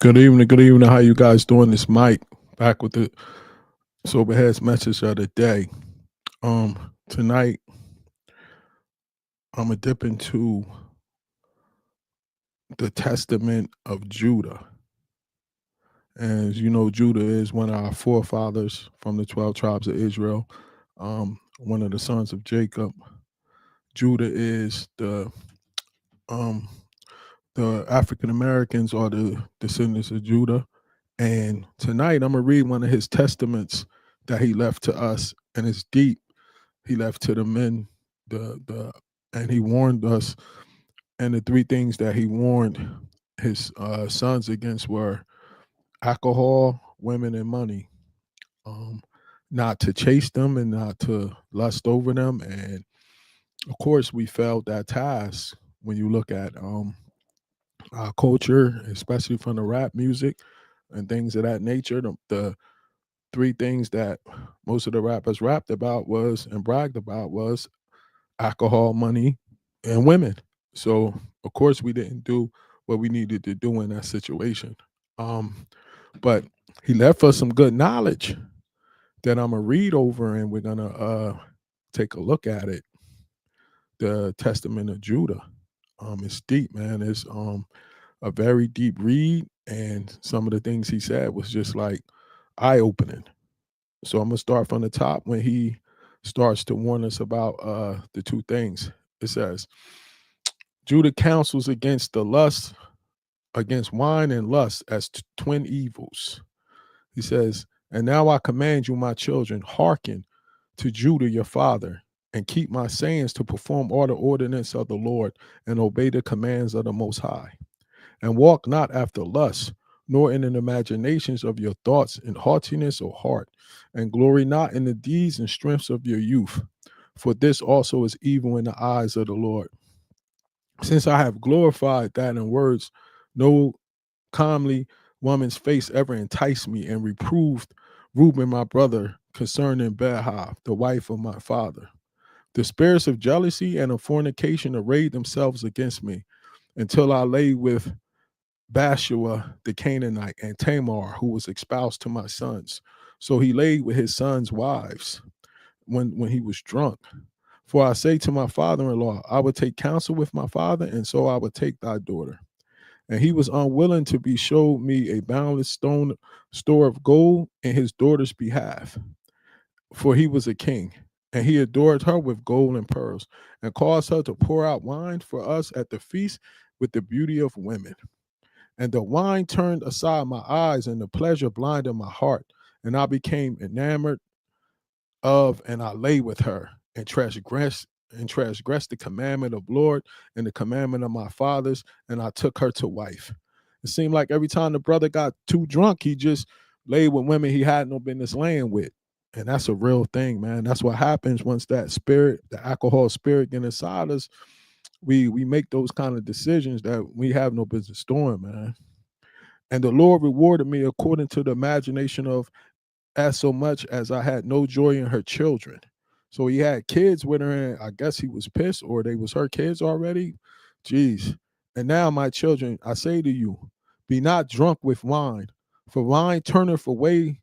Good evening. Good evening. How you guys doing? This Mike back with the sober heads message of the day. Tonight I'm gonna dip into the Testament of Judah. As you know, Judah is one of our forefathers from the 12 tribes of Israel. One of the sons of Jacob. Judah is um the African Americans are the descendants of Judah. And tonight I'm gonna read one of his testaments that he left to us, and it's deep. He left to the men, the and he warned us. And the three things that he warned his sons against were alcohol, women, and money. Um, Not to chase them and not to lust over them. And of course, we failed that task. When you look at our culture, especially from the rap music and things of that nature, the three things that most of the rappers rapped about was and bragged about was alcohol, money, and women. So of course we didn't do what we needed to do in that situation. Um, but he left us some good knowledge that I'm gonna read over, and we're gonna take a look at it. The Testament of Judah. It's deep, man. It's a very deep read, and some of the things he said was just like eye opening. So I'm gonna start from the top when he starts to warn us about the two things. It says, Judah counsels against the lust, against wine and lust as twin evils. He says, and now I command you, my children, hearken to Judah your father, and keep my sayings to perform all the ordinance of the Lord, and obey the commands of the Most High. And walk not after lust, nor in the imaginations of your thoughts in haughtiness or heart, and glory not in the deeds and strengths of your youth, for this also is evil in the eyes of the Lord. Since I have glorified that in words, no comely woman's face ever enticed me, and reproved Reuben my brother concerning Behah, the wife of my father. The spirits of jealousy and of fornication arrayed themselves against me, until I lay with Bashua the Canaanite and Tamar, who was espoused to my sons. So he laid with his sons' wives when he was drunk. For I say to my father-in-law, I would take counsel with my father, and so I would take thy daughter. And he was unwilling to be showed me a boundless store of gold in his daughter's behalf, for he was a king. And he adored her with gold and pearls, and caused her to pour out wine for us at the feast with the beauty of women. And the wine turned aside my eyes, and the pleasure blinded my heart. And I became enamored of, and I lay with her, and transgressed the commandment of Lord and the commandment of my fathers, and I took her to wife. It seemed like every time the brother got too drunk, he just laid with women he had no business laying with. And that's a real thing, man. That's what happens once that spirit, the alcohol spirit, get inside us. We make those kind of decisions that we have no business doing, man. And the Lord rewarded me according to the imagination of, as so much as I had no joy in her children. So he had kids with her, and I guess he was pissed, or they was her kids already. Jeez. And now, my children, I say to you, be not drunk with wine, for wine turneth away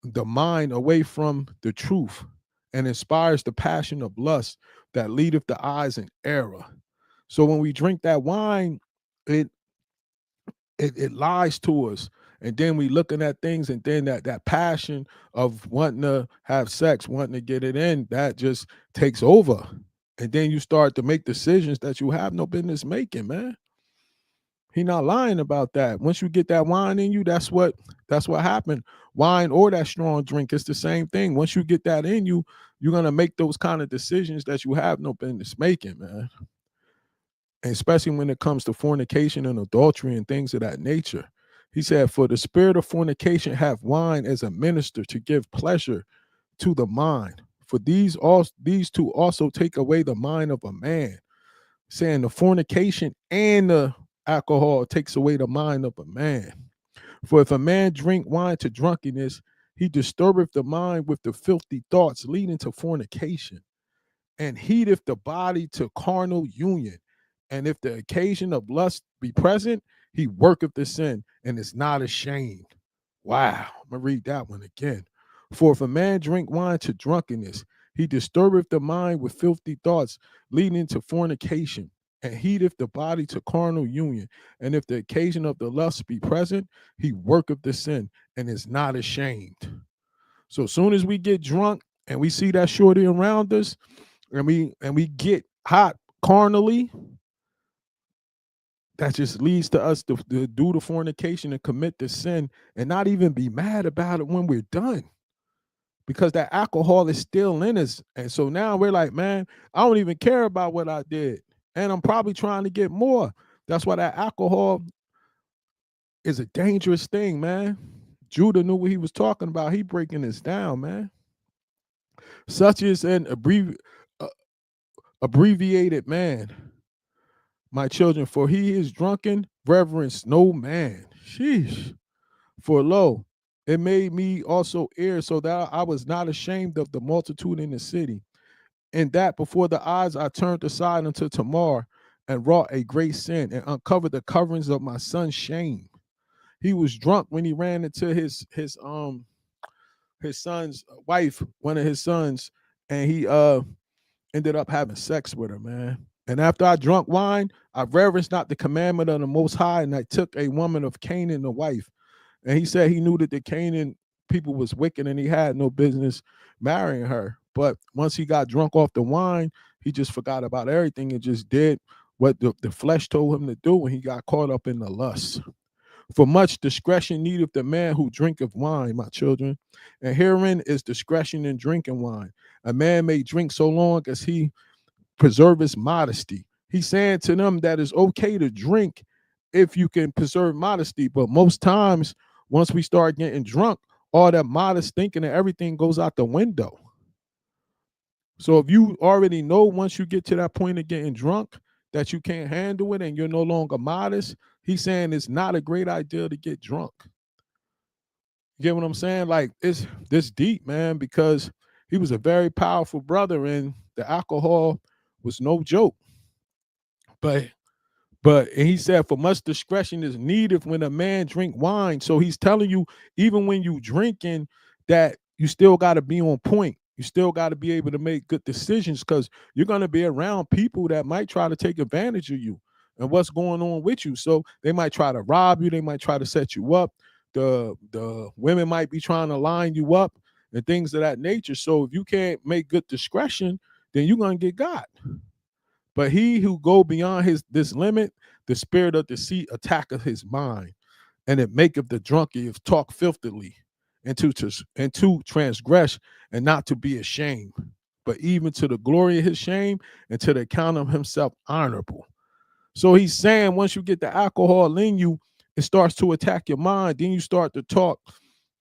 the mind away from the truth, and inspires the passion of lust that leadeth the eyes in error. So when we drink that wine, it it lies to us, and then we looking at things, and then that passion of wanting to have sex, wanting to get it in, that just takes over, and then you start to make decisions that you have no business making, man. He not lying about that. Once you get that wine in you, that's what happened. Wine or that strong drink, it's the same thing. Once you get that in you, you're gonna make those kind of decisions that you have no business making, man. And especially when it comes to fornication and adultery and things of that nature. He said, for the spirit of fornication have wine as a minister to give pleasure to the mind. For these two also take away the mind of a man, saying the fornication and the alcohol takes away the mind of a man. For if a man drink wine to drunkenness, he disturbeth the mind with the filthy thoughts leading to fornication, and heateth the body to carnal union. And if the occasion of lust be present, He worketh the sin and is not ashamed. Wow. I'm going to read that one again. For if a man drink wine to drunkenness, he disturbeth the mind with filthy thoughts, leading to fornication, and heateth the body to carnal union. And if the occasion of the lust be present, he worketh the sin and is not ashamed. So as soon as we get drunk and we see that shorty around us, and we get hot carnally, that just leads to us to do the fornication and commit the sin and not even be mad about it when we're done, because that alcohol is still in us. And so now we're like, man, I don't even care about what I did, and I'm probably trying to get more. That's why that alcohol is a dangerous thing, man. Judah knew what he was talking about. He breaking this down, man. Such is an abbreviated man, my children, for he is drunken, reverence no man. Sheesh. For lo, it made me also heir, so that I was not ashamed of the multitude in the city. And that before the eyes I turned aside unto Tamar, and wrought a great sin, and uncovered the coverings of my son's shame. He was drunk when he ran into his son's wife, one of his sons, and he ended up having sex with her, man. And after I drunk wine, I reverenced not the commandment of the Most High, and I took a woman of Canaan, the wife. And he said he knew that the Canaan people was wicked and he had no business marrying her. But once he got drunk off the wine, he just forgot about everything and just did what the flesh told him to do, and he got caught up in the lust. For much discretion needeth the man who drinketh wine, my children. And herein is discretion in drinking wine. A man may drink so long as he preserve his modesty. He's saying to them that it's okay to drink if you can preserve modesty. But most times, once we start getting drunk, all that modest thinking and everything goes out the window. So if you already know once you get to that point of getting drunk that you can't handle it and you're no longer modest, he's saying it's not a great idea to get drunk. You get what I'm saying? Like, it's this deep, man, because he was a very powerful brother and the alcohol was no joke. And he said, for much discretion is needed when a man drink wine. So he's telling you, even when you drinking, that you still got to be on point. You still got to be able to make good decisions, because you're going to be around people that might try to take advantage of you and what's going on with you. So they might try to rob you. They might try to set you up. The women might be trying to line you up and things of that nature. So if you can't make good discretion, then you're going to get got. But he who go beyond this limit, the spirit of deceit attacketh his mind, and it maketh the drunkard talk filthily, and to transgress, and not to be ashamed, but even to the glory of his shame, and to the account of himself honorable. So he's saying once you get the alcohol in you, it starts to attack your mind. Then you start to talk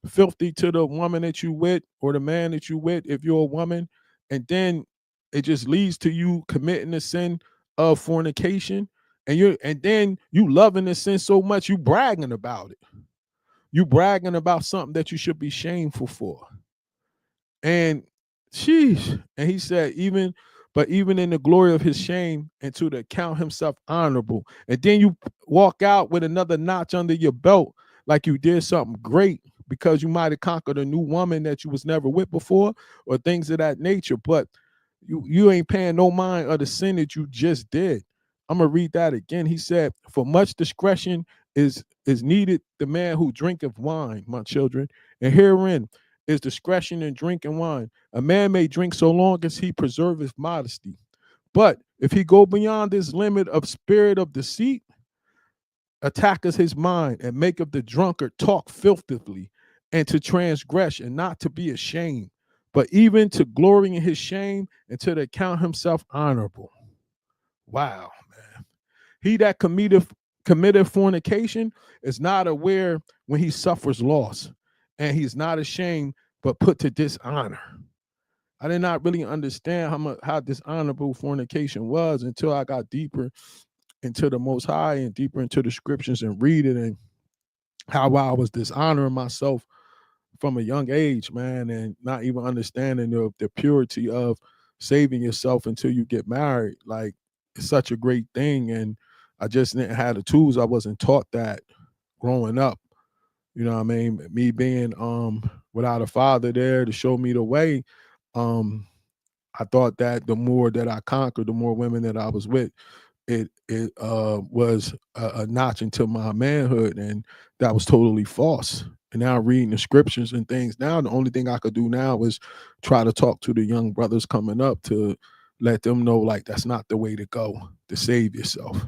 filthy to the woman that you with, or the man that you with, if you're a woman, and then it just leads to you committing the sin of fornication, and then you loving the sin so much you bragging about it. You bragging about something that you should be shameful for. And sheesh. And he said, even in the glory of his shame, and to the account himself honorable. And then you walk out with another notch under your belt, like you did something great, because you might have conquered a new woman that you was never with before, or things of that nature. But you ain't paying no mind of the sin that you just did. I'm gonna read that again. He said, for much discretion is needed the man who drinketh wine, my children, and herein is discretion in drinking wine. A man may drink so long as he preserveth modesty. But if he go beyond this limit of spirit of deceit, attacketh his mind, and maketh the drunkard talk filthily, and to transgress, and not to be ashamed, but even to glory in his shame, and to account himself honorable. Wow, man. He that committeth fornication is not aware when he suffers loss, and he's not ashamed, but put to dishonor. I did not really understand how dishonorable fornication was until I got deeper into the Most High and deeper into the scriptures and read it, and how I was dishonoring myself from a young age, man, and not even understanding the purity of saving yourself until you get married. Like, it's such a great thing. And I just didn't have the tools. I wasn't taught that growing up. You know what I mean? Me being without a father there to show me the way, um, I thought that the more that I conquered, the more women that I was with, it was a notch into my manhood, and that was totally false. And now reading the scriptures and things, now the only thing I could do now is try to talk to the young brothers coming up to let them know, like, that's not the way to go to save yourself.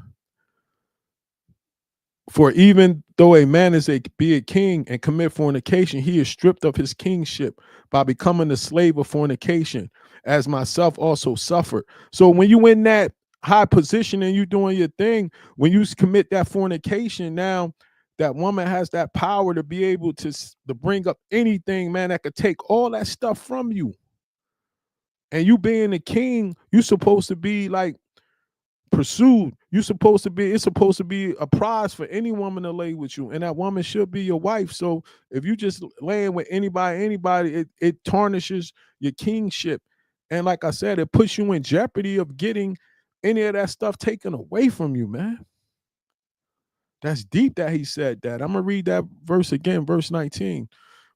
For even though a man be a king and commit fornication, he is stripped of his kingship by becoming the slave of fornication, as myself also suffered. So when you in that high position and you doing your thing, when you commit that fornication, now that woman has that power to be able to bring up anything, man, that could take all that stuff from you. And you being a king, you supposed to be like pursued. It's supposed to be a prize for any woman to lay with you, and that woman should be your wife. So if you just laying with anybody, it tarnishes your kingship. And like I said, it puts you in jeopardy of getting any of that stuff taken away from you, man. That's deep that he said that. I'm gonna read that verse again, verse 19.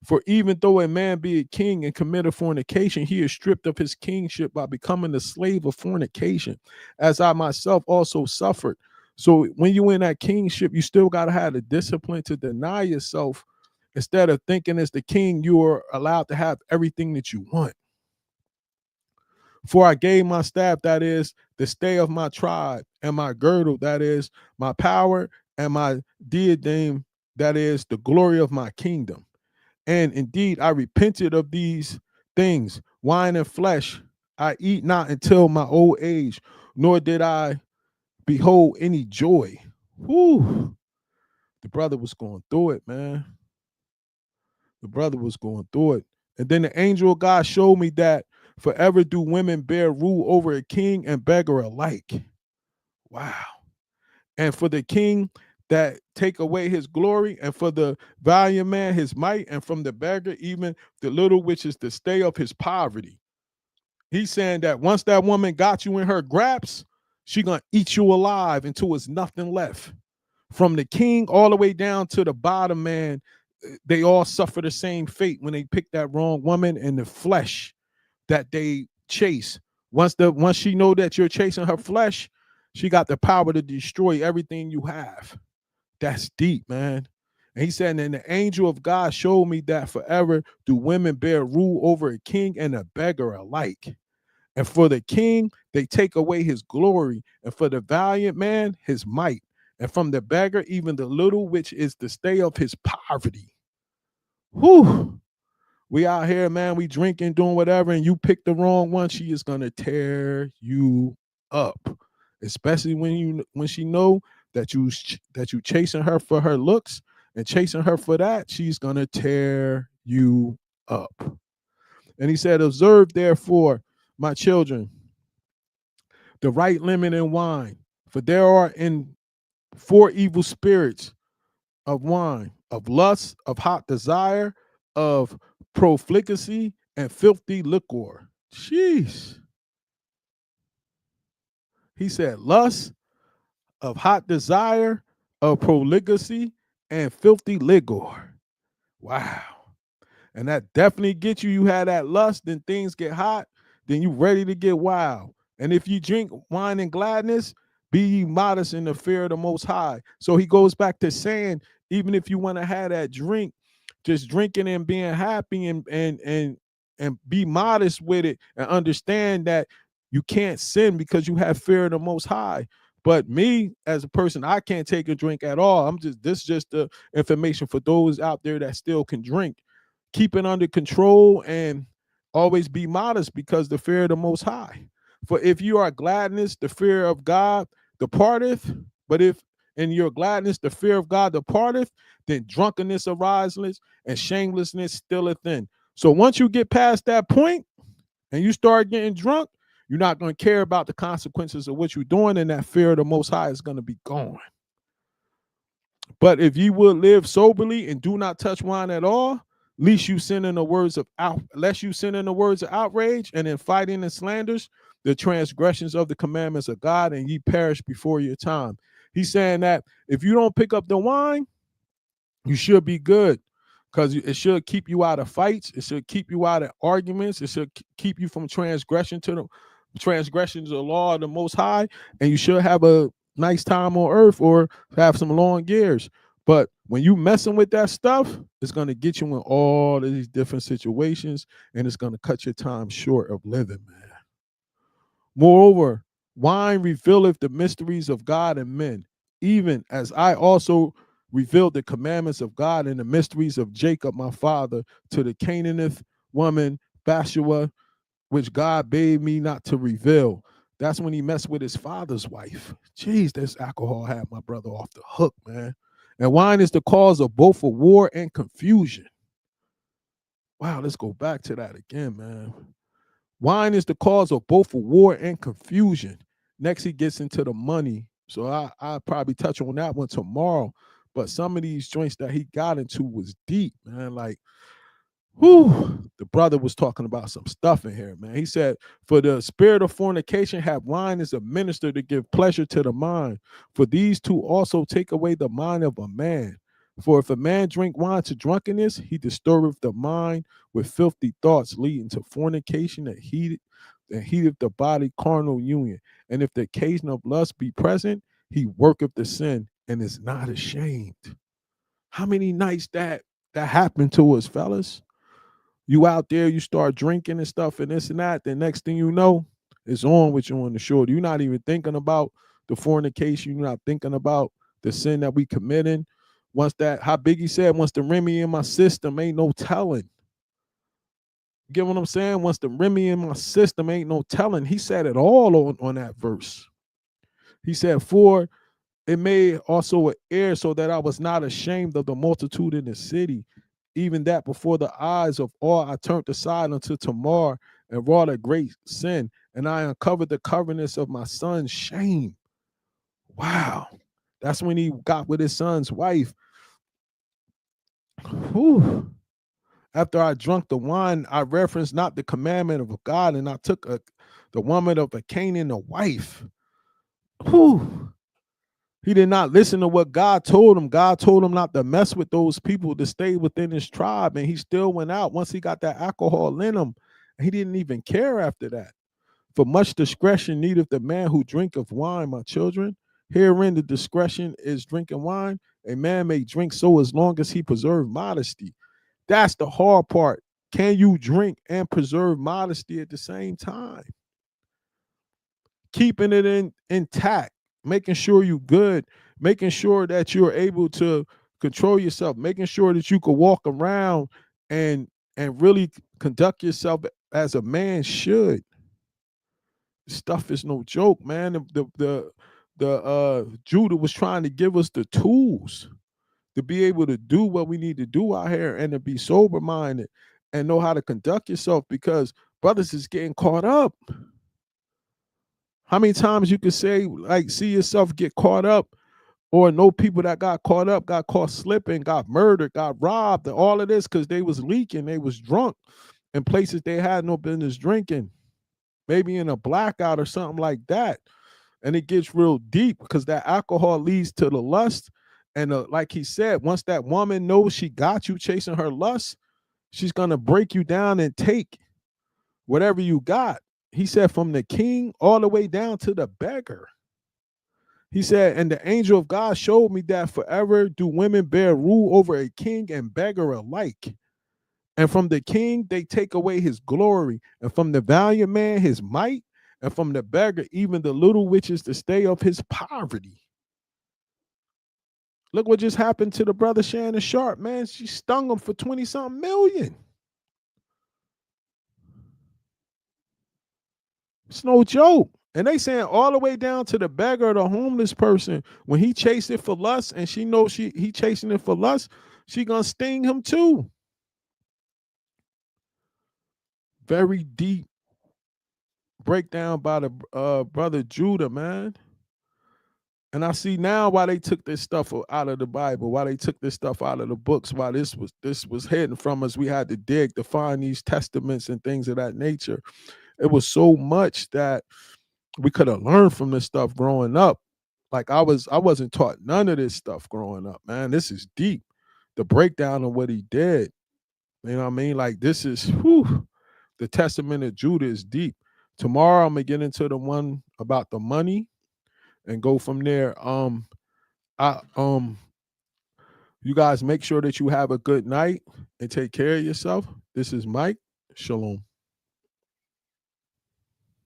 For even though a man be a king and commit a fornication, he is stripped of his kingship by becoming the slave of fornication, as I myself also suffered. So when you in that kingship, you still got to have the discipline to deny yourself. Instead of thinking as the king, you are allowed to have everything that you want. For I gave my staff, that is the stay of my tribe, and my girdle, that is my power, and my diadem, that is the glory of my kingdom. And indeed, I repented of these things. Wine and flesh I eat not until my old age, nor did I behold any joy. Whew. The brother was going through it, man. The brother was going through it. And then the angel of God showed me that forever do women bear rule over a king and beggar alike. Wow. And for the king that take away his glory, and for the valiant man his might, and from the beggar even the little which is the stay of his poverty. He's saying that once that woman got you in her grasp, she gonna eat you alive until it's nothing left. From the king all the way down to the bottom man, they all suffer the same fate when they pick that wrong woman, and the flesh that they chase. Once she know that you're chasing her flesh, she got the power to destroy everything you have. That's deep, man. And he said, and the angel of God showed me that forever do women bear rule over a king and a beggar alike. And for the king, they take away his glory, and for the valiant man, his might. And from the beggar, even the little, which is the stay of his poverty. Whew. We out here, man, we drinking, doing whatever, and you pick the wrong one, she is gonna tear you up. Especially when she know that you chasing her for her looks and chasing her for that, she's gonna tear you up. And he said, observe therefore, my children, the right lemon and wine, for there are in 4 evil spirits of wine, of lust, of hot desire, of profligacy, and filthy liquor. Jeez. He said lust, of hot desire, of profligacy, and filthy liquor. Wow. And that definitely gets you. You had that lust, then things get hot, then you ready to get wild. And if you drink wine and gladness, be ye modest in the fear of the Most High. So he goes back to saying, even if you want to have that drink, just drinking and being happy and be modest with it, and understand that you can't sin because you have fear of the Most High. But me as a person, I can't take a drink at all. This is just the information for those out there that still can drink. Keep it under control and always be modest, because the fear of the Most High. For if you are gladness, the fear of God departeth. But if in your gladness the fear of God departeth, then drunkenness arises and shamelessness stilleth in. So once you get past that point and you start getting drunk, you're not going to care about the consequences of what you're doing, and that fear of the Most High is going to be gone. But if you will live soberly and do not touch wine at all, lest you sin in the words of outrage, and in fighting and slanders, the transgressions of the commandments of God, and ye perish before your time. He's saying that if you don't pick up the wine, you should be good, because it should keep you out of fights. It should keep you out of arguments. It should keep you from transgressions of the law of the Most High, and you should have a nice time on earth or have some long years. But when you messing with that stuff, it's going to get you in all of these different situations, and it's going to cut your time short of living, man. Moreover, wine revealeth the mysteries of God and men, even as I also revealed the commandments of God and the mysteries of Jacob my father to the Canaanite woman Bathsheba, which God bade me not to reveal. That's when he messed with his father's wife. Jeez, this alcohol had my brother off the hook, man. And wine is the cause of both a war and confusion. Wow, let's go back to that again, man. Wine is the cause of both a war and confusion. Next, he gets into the money. So I'll probably touch on that one tomorrow. But some of these joints that he got into was deep, man. Like, whew, the brother was talking about some stuff in here, man. He said, for the spirit of fornication have wine as a minister to give pleasure to the mind. For these two also take away the mind of a man. For if a man drink wine to drunkenness, he disturbeth the mind with filthy thoughts, leading to fornication that heateth the body carnal union. And if the occasion of lust be present, he worketh the sin and is not ashamed. How many nights that happened to us, fellas? You out there, you start drinking and stuff and this and that. The next thing you know, it's on with you on the shoulder. You're not even thinking about the fornication. You're not thinking about the sin that we committing. Once that, how Biggie said, once the Remy in my system, ain't no telling. You get what I'm saying? Once the Remy in my system, ain't no telling. He said it all on that verse. He said, for it made also an heir so that I was not ashamed of the multitude in the city. Even that before the eyes of all I turned aside unto Tamar and wrought a great sin, and I uncovered the covetousness of my son's shame. Wow. That's when he got with his son's wife. Whew. After I drunk the wine, I referenced not the commandment of God, and I took the woman of a Canaan, a wife. Whew. He did not listen to what God told him. God told him not to mess with those people, to stay within his tribe. And he still went out once he got that alcohol in him. He didn't even care after that. For much discretion needeth the man who drinketh wine, my children. Herein the discretion is drinking wine. A man may drink so as long as he preserve modesty. That's the hard part. Can you drink and preserve modesty at the same time? Keeping it intact, making sure you're good, making sure that you're able to control yourself, making sure that you can walk around and really conduct yourself as a man should. Stuff is no joke, man. The Judah was trying to give us the tools to be able to do what we need to do out here and to be sober minded and know how to conduct yourself, because brothers is getting caught up. How many times you could say, like, see yourself get caught up, or know people that got caught up, got caught slipping, got murdered, got robbed, and all of this because they was leaking, they was drunk in places they had no business drinking, maybe in a blackout or something like that. And it gets real deep because that alcohol leads to the lust. And like he said, once that woman knows she got you chasing her lust, she's going to break you down and take whatever you got. He said from the king all the way down to the beggar. He said, and the angel of God showed me that forever do women bear rule over a king and beggar alike. And from the king, they take away his glory. And from the valiant man, his might. And from the beggar, even the little witches, the stay of his poverty. Look what just happened to the brother Shannon Sharp, man. She stung him for 20-something million. It's no joke. And they saying all the way down to the beggar, the homeless person, when he chased it for lust and she knows he chasing it for lust, she gonna sting him too. Very deep breakdown by the brother Judah, man. And I see now why they took this stuff out of the Bible, why they took this stuff out of the books, why this was hidden from us. We had to dig to find these testaments and things of that nature. It was so much that we could have learned from this stuff growing up. Like I wasn't taught none of this stuff growing up, man. This is deep. The breakdown of what he did. You know what I mean? Like this is the testament of Judah is deep. Tomorrow I'm gonna get into the one about the money and go from there. I you guys make sure that you have a good night and take care of yourself. This is Mike. Shalom.